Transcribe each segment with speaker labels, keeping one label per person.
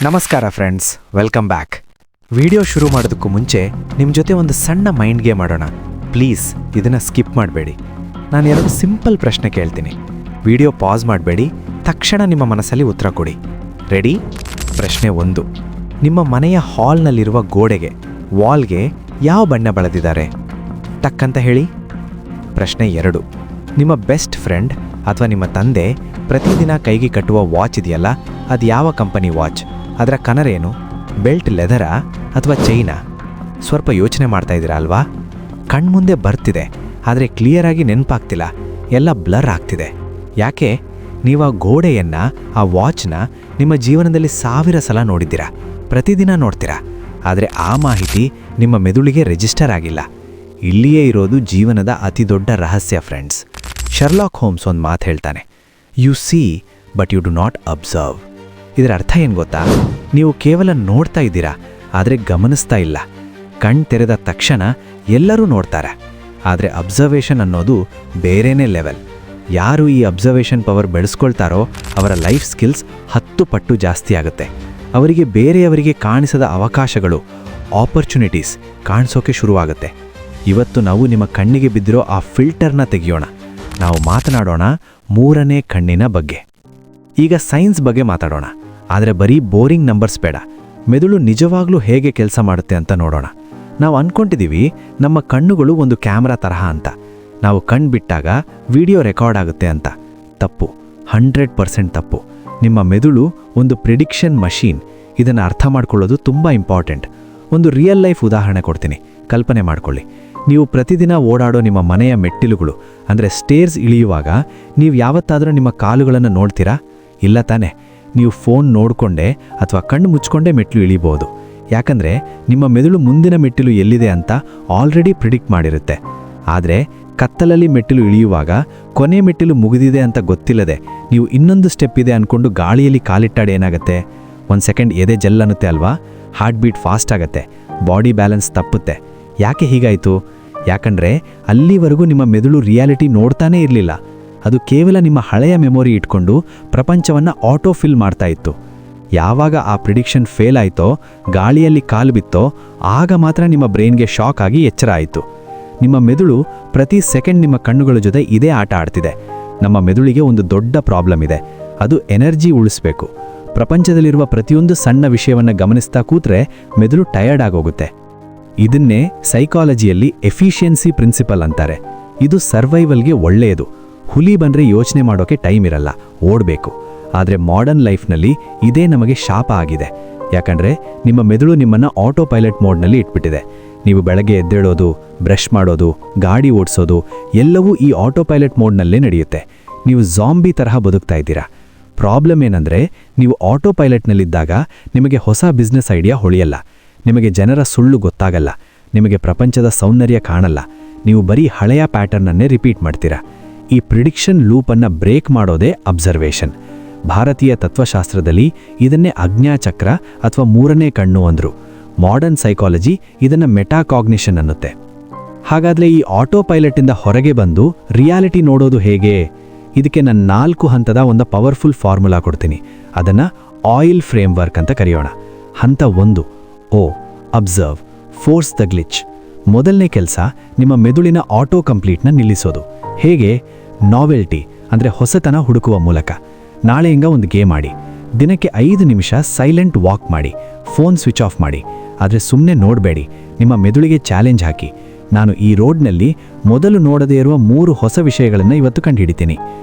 Speaker 1: ನಮಸ್ಕಾರ friends, welcome back. Video ಶುರು ಮಾಡೋದಕ್ಕೂ ಮುಂಚೆ ನಿಮ್ಮ ಜೊತೆ ಒಂದು ಸಣ್ಣ ಮೈಂಡ್ ಗೇಮ್ ಮಾಡೋಣ. ಪ್ಲೀಸ್ ಇದನ್ನು ಸ್ಕಿಪ್ ಮಾಡಬೇಡಿ. ನಾನು 2 ಸಿಂಪಲ್ ಪ್ರಶ್ನೆ ಕೇಳ್ತೀನಿ. ವಿಡಿಯೋ ಪಾಸ್ ಮಾಡಬೇಡಿ, ತಕ್ಷಣ ನಿಮ್ಮ ಮನಸ್ಸಲ್ಲಿ ಉತ್ತರ ಕೊಡಿ. ರೆಡಿ? ಪ್ರಶ್ನೆ 1. ನಿಮ್ಮ ಮನೆಯ ಹಾಲ್ನಲ್ಲಿರುವ ಗೋಡೆಗೆ, ವಾಲ್ಗೆ ಯಾವ ಬಣ್ಣ ಬಳದಿದ್ದಾರೆ? ಟಕ್ಕಂತ ಹೇಳಿ. ಪ್ರಶ್ನೆ 2. ನಿಮ್ಮ ಬೆಸ್ಟ್ ಫ್ರೆಂಡ್ ಅಥವಾ ನಿಮ್ಮ ತಂದೆ ಪ್ರತಿದಿನ ಕೈಗೆ ಕಟ್ಟುವ ವಾಚ್ ಇದೆಯಲ್ಲ, ಅದು ಯಾವ ಕಂಪನಿ ವಾಚ್? ಅದರ ಕಲರ್ ಏನು? ಬೆಲ್ಟ್ ಲೆದರಾ ಅಥವಾ ಚೈನಾ? ಸ್ವಲ್ಪ ಯೋಚನೆ ಮಾಡ್ತಾ ಇದ್ದೀರಾ ಅಲ್ವಾ? ಕಣ್ಮುಂದೆ ಬರ್ತಿದೆ, ಆದರೆ ಕ್ಲಿಯರಾಗಿ ನೆನಪಾಗ್ತಿಲ್ಲ, ಎಲ್ಲ ಬ್ಲರ್ ಆಗ್ತಿದೆ. ಯಾಕೆ? ನೀವು ಆ ಗೋಡೆಯನ್ನು, ಆ ವಾಚ್ನ ನಿಮ್ಮ ಜೀವನದಲ್ಲಿ 1000 ಸಲ ನೋಡಿದ್ದೀರಾ, ಪ್ರತಿದಿನ ನೋಡ್ತೀರಾ, ಆದರೆ ಆ ಮಾಹಿತಿ ನಿಮ್ಮ ಮೆದುಳಿಗೆ ರಿಜಿಸ್ಟರ್ ಆಗಿಲ್ಲ. ಇಲ್ಲಿಯೇ ಇರೋದು ಜೀವನದ ಅತಿ ದೊಡ್ಡ ರಹಸ್ಯ ಫ್ರೆಂಡ್ಸ್. ಶರ್ಲಾಕ್ ಹೋಮ್ಸ್ ಒಂದು ಮಾತು ಹೇಳ್ತಾನೆ, you see but you do not observe. ಇದರ ಅರ್ಥ ಏನು ಗೊತ್ತಾ? ನೀವು ಕೇವಲ ನೋಡ್ತಾ ಇದ್ದೀರಾ, ಆದರೆ ಗಮನಿಸ್ತಾ ಇಲ್ಲ. ಕಣ್ ತೆರೆದ ತಕ್ಷಣ ಎಲ್ಲರೂ ನೋಡ್ತಾರೆ, ಆದರೆ ಅಬ್ಸರ್ವೇಷನ್ ಅನ್ನೋದು ಬೇರೆನೇ ಲೆವೆಲ್. ಯಾರು ಈ ಅಬ್ಸರ್ವೇಷನ್ ಪವರ್ ಬೆಳೆಸ್ಕೊಳ್ತಾರೋ ಅವರ ಲೈಫ್ ಸ್ಕಿಲ್ಸ್ 10 ಪಟ್ಟು ಜಾಸ್ತಿ ಆಗುತ್ತೆ. ಅವರಿಗೆ ಬೇರೆಯವರಿಗೆ ಕಾಣಿಸದ ಅವಕಾಶಗಳು, ಆಪರ್ಚುನಿಟೀಸ್ ಕಾಣಿಸೋಕೆ ಶುರುವಾಗುತ್ತೆ. ಇವತ್ತು ನಾವು ನಿಮ್ಮ ಕಣ್ಣಿಗೆ ಬಿದ್ದಿರೋ ಆ ಫಿಲ್ಟರ್ನ ತೆಗೆಯೋಣ. ನಾವು ಮಾತನಾಡೋಣ 3ನೇ ಕಣ್ಣಿನ ಬಗ್ಗೆ. ಈಗ ಸೈನ್ಸ್ ಬಗ್ಗೆ ಮಾತಾಡೋಣ, ಆದರೆ ಬರೀ ಬೋರಿಂಗ್ ನಂಬರ್ಸ್ ಬೇಡ. ಮೆದುಳು ನಿಜವಾಗ್ಲೂ ಹೇಗೆ ಕೆಲಸ ಮಾಡುತ್ತೆ ಅಂತ ನೋಡೋಣ. ನಾವು ಅಂದ್ಕೊಂಡಿದ್ದೀವಿ ನಮ್ಮ ಕಣ್ಣುಗಳು ಒಂದು ಕ್ಯಾಮ್ರಾ ತರಹ ಅಂತ. ನಾವು ಕಣ್ಣು ಬಿಟ್ಟಾಗ ವಿಡಿಯೋ ರೆಕಾರ್ಡ್ ಆಗುತ್ತೆ ಅಂತ. ತಪ್ಪು, 100% ತಪ್ಪು. ನಿಮ್ಮ ಮೆದುಳು ಒಂದು ಪ್ರಿಡಿಕ್ಷನ್ ಮಷೀನ್. ಇದನ್ನು ಅರ್ಥ ಮಾಡ್ಕೊಳ್ಳೋದು ತುಂಬ ಇಂಪಾರ್ಟೆಂಟ್. ಒಂದು ರಿಯಲ್ ಲೈಫ್ ಉದಾಹರಣೆ ಕೊಡ್ತೀನಿ, ಕಲ್ಪನೆ ಮಾಡ್ಕೊಳ್ಳಿ. ನೀವು ಪ್ರತಿದಿನ ಓಡಾಡೋ ನಿಮ್ಮ ಮನೆಯ ಮೆಟ್ಟಿಲುಗಳು ಅಂದರೆ ಸ್ಟೇರ್ಸ್ ಇಳಿಯುವಾಗ ನೀವು ಯಾವತ್ತಾದರೂ ನಿಮ್ಮ ಕಾಲುಗಳನ್ನು ನೋಡ್ತೀರಾ? ಇಲ್ಲ ತಾನೆ. ನೀವು ಫೋನ್ ನೋಡಿಕೊಂಡೇ ಅಥವಾ ಕಣ್ಣು ಮುಚ್ಕೊಂಡೇ ಮೆಟ್ಟಿಲು ಇಳಿಬೋದು. ಯಾಕಂದರೆ ನಿಮ್ಮ ಮೆದುಳು ಮುಂದಿನ ಮೆಟ್ಟಿಲು ಎಲ್ಲಿದೆ ಅಂತ ಆಲ್ರೆಡಿ ಪ್ರಿಡಿಕ್ಟ್ ಮಾಡಿರುತ್ತೆ. ಆದರೆ ಕತ್ತಲಲ್ಲಿ ಮೆಟ್ಟಿಲು ಇಳಿಯುವಾಗ ಕೊನೆ ಮೆಟ್ಟಿಲು ಮುಗಿದಿದೆ ಅಂತ ಗೊತ್ತಿಲ್ಲದೆ ನೀವು ಇನ್ನೊಂದು ಸ್ಟೆಪ್ ಇದೆ ಅಂದ್ಕೊಂಡು ಗಾಳಿಯಲ್ಲಿ ಕಾಲಿಟ್ಟಾಡಿ ಏನಾಗುತ್ತೆ? 1 ಸೆಕೆಂಡ್ ಎದೆ ಜಲ್ ಅನ್ನುತ್ತೆ ಅಲ್ವಾ? ಹಾರ್ಟ್ ಬೀಟ್ ಫಾಸ್ಟ್ ಆಗುತ್ತೆ, ಬಾಡಿ ಬ್ಯಾಲೆನ್ಸ್ ತಪ್ಪುತ್ತೆ. ಯಾಕೆ ಹೀಗಾಯಿತು? ಯಾಕಂದರೆ ಅಲ್ಲಿವರೆಗೂ ನಿಮ್ಮ ಮೆದುಳು ರಿಯಾಲಿಟಿ ನೋಡ್ತಾನೇ ಇರಲಿಲ್ಲ. ಅದು ಕೇವಲ ನಿಮ್ಮ ಹಳೆಯ ಮೆಮೊರಿ ಇಟ್ಕೊಂಡು ಪ್ರಪಂಚವನ್ನು ಆಟೋಫಿಲ್ ಮಾಡ್ತಾ ಇತ್ತು. ಯಾವಾಗ ಆ ಪ್ರಿಡಿಕ್ಷನ್ ಫೇಲ್ ಆಯಿತೋ, ಗಾಳಿಯಲ್ಲಿ ಕಾಲು ಬಿತ್ತೋ, ಆಗ ಮಾತ್ರ ನಿಮ್ಮ ಬ್ರೈನ್ಗೆ ಶಾಕ್ ಆಗಿ ಎಚ್ಚರ ಆಯಿತು. ನಿಮ್ಮ ಮೆದುಳು ಪ್ರತಿ ಸೆಕೆಂಡ್ ನಿಮ್ಮ ಕಣ್ಣುಗಳ ಜೊತೆ ಇದೇ ಆಟ ಆಡ್ತಿದೆ. ನಮ್ಮ ಮೆದುಳಿಗೆ ಒಂದು ದೊಡ್ಡ ಪ್ರಾಬ್ಲಮ್ ಇದೆ, ಅದು ಎನರ್ಜಿ ಉಳಿಸ್ಬೇಕು. ಪ್ರಪಂಚದಲ್ಲಿರುವ ಪ್ರತಿಯೊಂದು ಸಣ್ಣ ವಿಷಯವನ್ನು ಗಮನಿಸ್ತಾ ಕೂತ್ರೆ ಮೆದುಳು ಟಯರ್ಡ್ ಆಗೋಗುತ್ತೆ. ಇದನ್ನೇ ಸೈಕಾಲಜಿಯಲ್ಲಿ ಎಫಿಷಿಯನ್ಸಿ ಪ್ರಿನ್ಸಿಪಲ್ ಅಂತಾರೆ. ಇದು ಸರ್ವೈವಲ್ಗೆ ಒಳ್ಳೆಯದು. ಹುಲಿ ಬಂದರೆ ಯೋಚನೆ ಮಾಡೋಕೆ ಟೈಮ್ ಇರಲ್ಲ, ಓಡಬೇಕು. ಆದರೆ ಮಾಡರ್ನ್ ಲೈಫ್ನಲ್ಲಿ ಇದೇ ನಮಗೆ ಶಾಪ ಆಗಿದೆ. ಯಾಕಂದರೆ ನಿಮ್ಮ ಮೆದುಳು ನಿಮ್ಮನ್ನು ಆಟೋ ಪೈಲಟ್ ಮೋಡ್ನಲ್ಲಿ ಇಟ್ಬಿಟ್ಟಿದೆ. ನೀವು ಬೆಳಗ್ಗೆ ಎದ್ದೇಳೋದು, ಬ್ರಷ್ ಮಾಡೋದು, ಗಾಡಿ ಓಡಿಸೋದು ಎಲ್ಲವೂ ಈ ಆಟೋ ಪೈಲಟ್ ಮೋಡ್ನಲ್ಲೇ ನಡೆಯುತ್ತೆ. ನೀವು ಝಾಂಬಿ ತರಹ ಬದುಕ್ತಾ ಇದ್ದೀರಾ. ಪ್ರಾಬ್ಲಮ್ ಏನಂದರೆ, ನೀವು ಆಟೋ ಪೈಲಟ್ನಲ್ಲಿದ್ದಾಗ ನಿಮಗೆ ಹೊಸ ಬಿಸ್ನೆಸ್ ಐಡಿಯಾ ಹೊಳೆಯಲ್ಲ, ನಿಮಗೆ ಜನರ ಸುಳ್ಳು ಗೊತ್ತಾಗಲ್ಲ, ನಿಮಗೆ ಪ್ರಪಂಚದ ಸೌಂದರ್ಯ ಕಾಣಲ್ಲ. ನೀವು ಬರೀ ಹಳೆಯ ಪ್ಯಾಟರ್ನನ್ನೇ ರಿಪೀಟ್ ಮಾಡ್ತೀರಾ. ಈ ಪ್ರಿಡಿಕ್ಷನ್ ಲೂಪನ್ನು ಬ್ರೇಕ್ ಮಾಡೋದೇ ಅಬ್ಸರ್ವೇಷನ್. ಭಾರತೀಯ ತತ್ವಶಾಸ್ತ್ರದಲ್ಲಿ ಇದನ್ನೇ ಅಜ್ಞಾಚಕ್ರ ಅಥವಾ 3ನೇ ಕಣ್ಣು ಅಂದರು. ಮಾಡರ್ನ್ ಸೈಕಾಲಜಿ ಇದನ್ನು ಮೆಟಾಕಾಗ್ನಿಷನ್ ಅನ್ನುತ್ತೆ. ಹಾಗಾದರೆ ಈ ಆಟೋ ಪೈಲಟಿಂದ ಹೊರಗೆ ಬಂದು ರಿಯಾಲಿಟಿ ನೋಡೋದು ಹೇಗೆ? ಇದಕ್ಕೆ ನಾನು 4 ಹಂತದ ಒಂದು ಪವರ್ಫುಲ್ ಫಾರ್ಮುಲಾ ಕೊಡ್ತೀನಿ. ಅದನ್ನು ಆಯಿಲ್ ಫ್ರೇಮ್ವರ್ಕ್ ಅಂತ ಕರೆಯೋಣ. ಹಂತ 1, ಓ ಅಬ್ಸರ್ವ್, ಫೋರ್ಸ್ ದ ಗ್ಲಿಚ್. ಮೊದಲನೇ ಕೆಲಸ ನಿಮ್ಮ ಮೆದುಳಿನ ಆಟೋ ಕಂಪ್ಲೀಟ್ನ ನಿಲ್ಲಿಸೋದು. ಹೇಗೆ? ನಾವೆಲ್ಟಿ ಅಂದರೆ ಹೊಸತನ ಹುಡುಕುವ ಮೂಲಕ. ನಾಳೆಯಿಂದ ಒಂದು ಗೇಮ್ ಆಡಿ, ದಿನಕ್ಕೆ 5 ನಿಮಿಷ ಸೈಲೆಂಟ್ ವಾಕ್ ಮಾಡಿ, ಫೋನ್ ಸ್ವಿಚ್ ಆಫ್ ಮಾಡಿ. ಆದರೆ ಸುಮ್ಮನೆ ನೋಡಬೇಡಿ, ನಿಮ್ಮ ಮೆದುಳಿಗೆ ಚಾಲೆಂಜ್ ಹಾಕಿ. ನಾನು ಈ ರೋಡ್ನಲ್ಲಿ ಮೊದಲು ನೋಡದೇ ಇರುವ 3 ಹೊಸ ವಿಷಯಗಳನ್ನು ಇವತ್ತು ಕಂಡುಹಿಡಿತೀನಿ.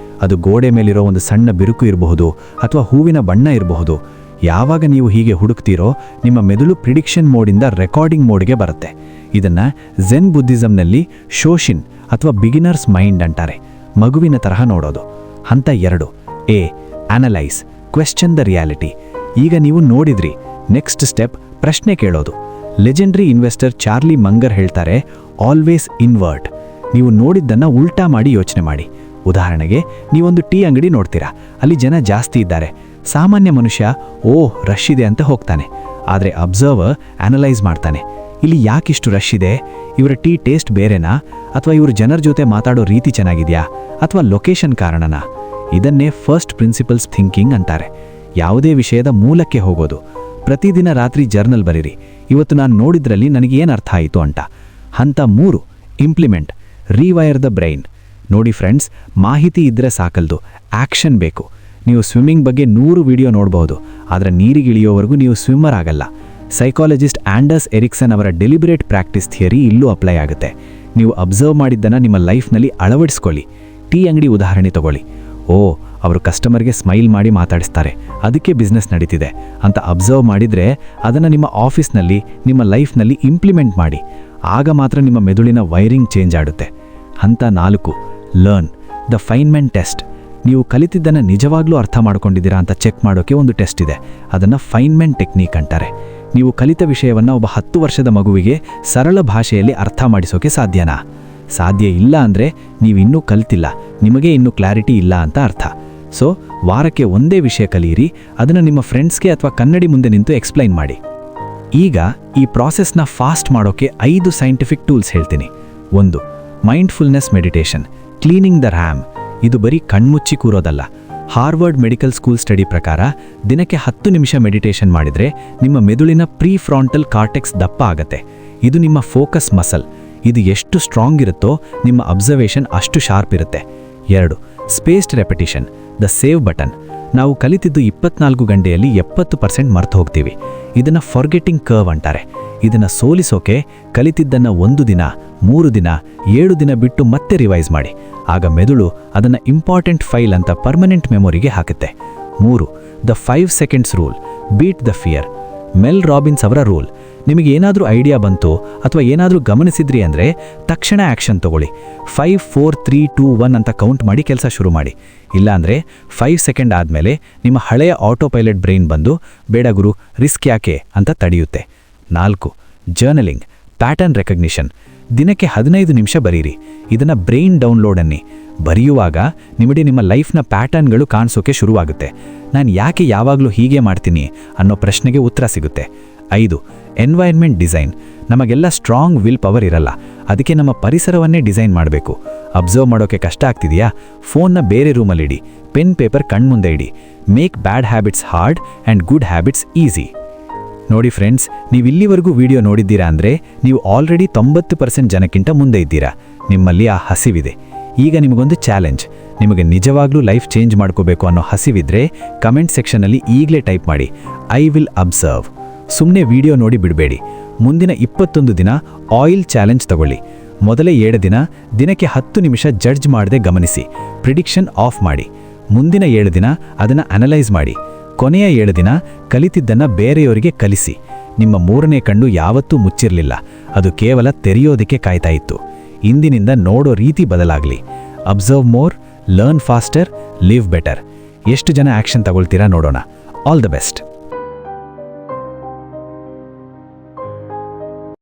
Speaker 1: ಅದು ಗೋಡೆ ಮೇಲಿರೋ ಒಂದು ಸಣ್ಣ ಬಿರುಕು ಇರಬಹುದು ಅಥವಾ ಹೂವಿನ ಬಣ್ಣ ಇರಬಹುದು. ಯಾವಾಗ ನೀವು ಹೀಗೆ ಹುಡುಕ್ತೀರೋ ನಿಮ್ಮ ಮೆದುಳು ಪ್ರಿಡಿಕ್ಷನ್ ಮೋಡಿಂದ ರೆಕಾರ್ಡಿಂಗ್ ಮೋಡ್ಗೆ ಬರುತ್ತೆ. ಇದನ್ನು ಝೆನ್ ಬುದ್ಧಿಸಮ್ನಲ್ಲಿ ಶೋಷಿನ್ ಅಥವಾ ಬಿಗಿನರ್ಸ್ ಮೈಂಡ್ ಅಂತಾರೆ, ಮಗುವಿನ ತರಹ ನೋಡೋದು. ಹಂತ 2, A analyse, question the reality. ಈಗ ನೀವು ನೋಡಿದ್ರಿ, ನೆಕ್ಸ್ಟ್ ಸ್ಟೆಪ್ ಪ್ರಶ್ನೆ ಕೇಳೋದು. ಲೆಜೆಂಡ್ರಿ ಇನ್ವೆಸ್ಟರ್ ಚಾರ್ಲಿ ಮಂಗರ್ ಹೇಳ್ತಾರೆ, ಆಲ್ವೇಸ್ ಇನ್ವರ್ಟ್. ನೀವು ನೋಡಿದ್ದನ್ನು ಉಲ್ಟಾ ಮಾಡಿ ಯೋಚನೆ ಮಾಡಿ. ಉದಾಹರಣೆಗೆ, ನೀವೊಂದು ಟೀ ಅಂಗಡಿ ನೋಡ್ತೀರಾ, ಅಲ್ಲಿ ಜನ ಜಾಸ್ತಿ ಇದ್ದಾರೆ. ಸಾಮಾನ್ಯ ಮನುಷ್ಯ ಓಹ್ ರಶ್ ಇದೆ ಅಂತ ಹೋಗ್ತಾನೆ. ಆದರೆ ಅಬ್ಸರ್ವರ್ ಅನಲೈಸ್ ಮಾಡ್ತಾನೆ, ಇಲ್ಲಿ ಯಾಕಿಷ್ಟು ರಶ್ ಇದೆ? ಇವರ ಟೀ ಟೇಸ್ಟ್ ಬೇರೆನಾ? ಅಥವಾ ಇವರು ಜನರ ಜೊತೆ ಮಾತಾಡೋ ರೀತಿ ಚೆನ್ನಾಗಿದೆಯಾ? ಅಥವಾ ಲೊಕೇಶನ್ ಕಾರಣನಾ? ಇದನ್ನೇ ಫಸ್ಟ್ ಪ್ರಿನ್ಸಿಪಲ್ಸ್ ಥಿಂಕಿಂಗ್ ಅಂತಾರೆ. ಯಾವುದೇ ವಿಷಯದ ಮೂಲಕ್ಕೆ ಹೋಗೋದು.
Speaker 2: ಪ್ರತಿದಿನ ರಾತ್ರಿ ಜರ್ನಲ್ ಬರೀರಿ, ಇವತ್ತು ನಾನು ನೋಡಿದ್ರಲ್ಲಿ ನನಗೇನು ಅರ್ಥ ಆಯಿತು ಅಂತ. ಹಂತ 3, ಇಂಪ್ಲಿಮೆಂಟ್, ರೀವೈರ್ ದ ಬ್ರೈನ್. ನೋಡಿ ಫ್ರೆಂಡ್ಸ್, ಮಾಹಿತಿ ಇದ್ದರೆ ಸಾಕಲ್ದು, ಆ್ಯಕ್ಷನ್ ಬೇಕು. ನೀವು ಸ್ವಿಮ್ಮಿಂಗ್ ಬಗ್ಗೆ 100 ವಿಡಿಯೋ ನೋಡಬಹುದು, ಆದರೆ ನೀರಿಗಿಳಿಯೋವರೆಗೂ ನೀವು ಸ್ವಿಮ್ಮರ್ ಆಗಲ್ಲ. ಸೈಕಾಲಜಿಸ್ಟ್ ಆಂಡರ್ಸ್ ಎರಿಕ್ಸನ್ ಅವರ ಡೆಲಿಬ್ರೇಟ್ ಪ್ರಾಕ್ಟೀಸ್ ಥಿಯರಿ ಇಲ್ಲೂ ಅಪ್ಲೈ ಆಗುತ್ತೆ. ನೀವು ಅಬ್ಸರ್ವ್ ಮಾಡಿದ್ದನ್ನು ನಿಮ್ಮ ಲೈಫ್ನಲ್ಲಿ ಅಳವಡಿಸ್ಕೊಳ್ಳಿ. ಟೀ ಅಂಗಡಿ ಉದಾಹರಣೆ ತಗೊಳ್ಳಿ. ಅವರು ಕಸ್ಟಮರ್ಗೆ ಸ್ಮೈಲ್ ಮಾಡಿ ಮಾತಾಡಿಸ್ತಾರೆ, ಅದಕ್ಕೆ ಬಿಸ್ನೆಸ್ ನಡೀತಿದೆ ಅಂತ ಅಬ್ಸರ್ವ್ ಮಾಡಿದರೆ ಅದನ್ನು ನಿಮ್ಮ ಆಫೀಸ್ನಲ್ಲಿ, ನಿಮ್ಮ ಲೈಫ್ನಲ್ಲಿ ಇಂಪ್ಲಿಮೆಂಟ್ ಮಾಡಿ. ಆಗ ಮಾತ್ರ ನಿಮ್ಮ ಮೆದುಳಿನ ವೈರಿಂಗ್ ಚೇಂಜ್ ಆಗುತ್ತೆ. ಹಂತ 4, ಲರ್ನ್, ದ ಫೈನ್ಮೆಂಟ್ ಟೆಸ್ಟ್. ನೀವು ಕಲಿತಿದ್ದನ್ನು ನಿಜವಾಗ್ಲೂ ಅರ್ಥ ಮಾಡ್ಕೊಂಡಿದ್ದೀರಾ ಅಂತ ಚೆಕ್ ಮಾಡೋಕ್ಕೆ ಒಂದು ಟೆಸ್ಟ್ ಇದೆ. ಅದನ್ನು ಫೈನ್ಮೆಂಟ್ ಟೆಕ್ನಿಕ್ ಅಂತಾರೆ. ನೀವು ಕಲಿತ ವಿಷಯವನ್ನು ಒಬ್ಬ 10 ವರ್ಷದ ಮಗುವಿಗೆ ಸರಳ ಭಾಷೆಯಲ್ಲಿ ಅರ್ಥ ಮಾಡಿಸೋಕೆ ಸಾಧ್ಯನಾ? ಸಾಧ್ಯ ಇಲ್ಲ ಅಂದರೆ ನೀವಿನ್ನೂ ಕಲ್ತಿಲ್ಲ, ನಿಮಗೆ ಇನ್ನೂ ಕ್ಲಾರಿಟಿ ಇಲ್ಲ ಅಂತ ಅರ್ಥ. ಸೊ ವಾರಕ್ಕೆ ಒಂದೇ ವಿಷಯ ಕಲಿಯಿರಿ, ಅದನ್ನು ನಿಮ್ಮ ಫ್ರೆಂಡ್ಸ್ಗೆ ಅಥವಾ ಕನ್ನಡಿ ಮುಂದೆ ನಿಂತು ಎಕ್ಸ್ಪ್ಲೈನ್ ಮಾಡಿ. ಈಗ ಈ ಪ್ರಾಸೆಸ್ನ ಫಾಸ್ಟ್ ಮಾಡೋಕ್ಕೆ 5 ಸೈಂಟಿಫಿಕ್ ಟೂಲ್ಸ್ ಹೇಳ್ತೀನಿ. 1, mindfulness meditation, cleaning the RAM. ಇದು ಬರೀ ಕಣ್ಮುಚ್ಚಿ ಕೂರೋದಲ್ಲ. ಹಾರ್ವರ್ಡ್ ಮೆಡಿಕಲ್ ಸ್ಕೂಲ್ ಸ್ಟಡಿ ಪ್ರಕಾರ ದಿನಕ್ಕೆ 10 ನಿಮಿಷ ಮೆಡಿಟೇಷನ್ ಮಾಡಿದರೆ ನಿಮ್ಮ ಮೆದುಳಿನ ಪ್ರೀಫ್ರಾಂಟಲ್ ಕಾರ್ಟೆಕ್ಸ್ ದಪ್ಪ ಆಗತ್ತೆ. ಇದು ನಿಮ್ಮ ಫೋಕಸ್ ಮಸಲ್. ಇದು ಎಷ್ಟು ಸ್ಟ್ರಾಂಗ್ ಇರುತ್ತೋ ನಿಮ್ಮ ಅಬ್ಸರ್ವೇಷನ್ ಅಷ್ಟು ಶಾರ್ಪ್ ಇರುತ್ತೆ. 2, spaced repetition, the save button. ನಾವು ಕಲಿತಿದ್ದು 24 ಗಂಟೆಯಲ್ಲಿ 70% ಮರ್ತು ಹೋಗ್ತೀವಿ. ಇದನ್ನು ಫಾರ್ಗೆಟಿಂಗ್ ಕರ್ವ್ ಅಂತಾರೆ. ಇದನ್ನು ಸೋಲಿಸೋಕೆ ಕಲಿತಿದ್ದನ್ನು 1 ದಿನ, 3 ದಿನ, 7 ದಿನ ಬಿಟ್ಟು ಮತ್ತೆ ರಿವೈಸ್ ಮಾಡಿ. ಆಗ ಮೆದುಳು ಅದನ್ನು ಇಂಪಾರ್ಟೆಂಟ್ ಫೈಲ್ ಅಂತ ಪರ್ಮನೆಂಟ್ ಮೆಮೊರಿಗೆ ಹಾಕುತ್ತೆ. 3, the 5 seconds rule, beat the fear. ಮೆಲ್ ರಾಬಿನ್ಸ್ ಅವರ ರೂಲ್. ನಿಮಗೆ ಏನಾದರೂ ಐಡಿಯಾ ಬಂತು ಅಥವಾ ಏನಾದರೂ ಗಮನಿಸಿದ್ರಿ ಅಂದರೆ ತಕ್ಷಣ ಆ್ಯಕ್ಷನ್ ತಗೊಳ್ಳಿ. 5, 4, 3, 2, 1 ಅಂತ ಕೌಂಟ್ ಮಾಡಿ ಕೆಲಸ ಶುರು ಮಾಡಿ. ಇಲ್ಲಾಂದರೆ 5 ಸೆಕೆಂಡ್ ಆದಮೇಲೆ ನಿಮ್ಮ ಹಳೆಯ ಆಟೋ ಪೈಲಟ್ ಬ್ರೈನ್ ಬಂದು ಬೇಡ ಗುರು, ರಿಸ್ಕ್ ಯಾಕೆ ಅಂತ ತಡೆಯುತ್ತೆ. 4, ಜರ್ನಲಿಂಗ್, ಪ್ಯಾಟರ್ನ್ ರೆಕಗ್ನಿಷನ್. ದಿನಕ್ಕೆ 15 ನಿಮಿಷ ಬರೀರಿ. ಇದನ್ನು ಬ್ರೈನ್ ಡೌನ್ಲೋಡ್ ಅನ್ನಿ. ಬರೆಯುವಾಗ ನಿಮಗೆ ನಿಮ್ಮ ಲೈಫ್ನ ಪ್ಯಾಟರ್ನ್ಗಳು ಕಾಣಿಸೋಕೆ ಶುರುವಾಗುತ್ತೆ. ನಾನು ಯಾಕೆ ಯಾವಾಗಲೂ ಹೀಗೆ ಮಾಡ್ತೀನಿ ಅನ್ನೋ ಪ್ರಶ್ನೆಗೆ ಉತ್ತರ ಸಿಗುತ್ತೆ. 5, ಎನ್ವೈರ್ನ್ಮೆಂಟ್ ಡಿಸೈನ್. ನಮಗೆಲ್ಲ ಸ್ಟ್ರಾಂಗ್ ವಿಲ್ ಪವರ್ ಇರಲ್ಲ, ಅದಕ್ಕೆ ನಮ್ಮ ಪರಿಸರವನ್ನೇ ಡಿಸೈನ್ ಮಾಡಬೇಕು. ಅಬ್ಸರ್ವ್ ಮಾಡೋಕ್ಕೆ ಕಷ್ಟ ಆಗ್ತಿದೆಯಾ? ಫೋನ್ನ ಬೇರೆ ರೂಮಲ್ಲಿಡಿ, ಪೆನ್ ಪೇಪರ್ ಕಣ್ಮುಂದೆ ಇಡಿ. Make bad habits hard and good habits easy. ನೋಡಿ ಫ್ರೆಂಡ್ಸ್, ನೀವು ಇಲ್ಲಿವರೆಗೂ ವಿಡಿಯೋ ನೋಡಿದ್ದೀರಾ ಅಂದರೆ ನೀವು ಆಲ್ರೆಡಿ 90% ಜನಕ್ಕಿಂತ ಮುಂದೆ ಇದ್ದೀರಾ. ನಿಮ್ಮಲ್ಲಿ ಆ ಹಸಿವಿದೆ. ಈಗ ನಿಮಗೊಂದು ಚಾಲೆಂಜ್. ನಿಮಗೆ ನಿಜವಾಗ್ಲೂ ಲೈಫ್ ಚೇಂಜ್ ಮಾಡ್ಕೋಬೇಕು ಅನ್ನೋ ಹಸಿವಿದ್ರೆ ಕಮೆಂಟ್ ಸೆಕ್ಷನಲ್ಲಿ ಈಗಲೇ ಟೈಪ್ ಮಾಡಿ, ಐ ವಿಲ್ ಅಬ್ಸರ್ವ್. ಸುಮ್ಮನೆ ವಿಡಿಯೋ ನೋಡಿ ಬಿಡಬೇಡಿ. ಮುಂದಿನ 21 ದಿನ ಆಯಿಲ್ ಚಾಲೆಂಜ್ ತಗೊಳ್ಳಿ. ಮೊದಲೇ 7 ದಿನ ದಿನಕ್ಕೆ 10 ನಿಮಿಷ ಜಡ್ಜ್ ಮಾಡದೆ ಗಮನಿಸಿ, ಪ್ರಿಡಿಕ್ಷನ್ ಆಫ್ ಮಾಡಿ. ಮುಂದಿನ 7 ದಿನ ಅದನ್ನು ಅನಲೈಸ್ ಮಾಡಿ. ಕೊನೆಯ 7 ದಿನ ಕಲಿತಿದ್ದನ್ನು ಬೇರೆಯವರಿಗೆ ಕಲಿಸಿ. ನಿಮ್ಮ 3ನೇ ಕಣ್ಣು ಯಾವತ್ತೂ ಮುಚ್ಚಿರಲಿಲ್ಲ, ಅದು ಕೇವಲ ತೆರೆಯೋದಕ್ಕೆ ಕಾಯ್ತಾ ಇತ್ತು. ಇಂದಿನಿಂದ ನೋಡೋ ರೀತಿ ಬದಲಾಗಲಿ. Observe more, learn faster, live better. ಎಷ್ಟು ಜನ ಆ್ಯಕ್ಷನ್ ತಗೊಳ್ತೀರಾ ನೋಡೋಣ. All the best.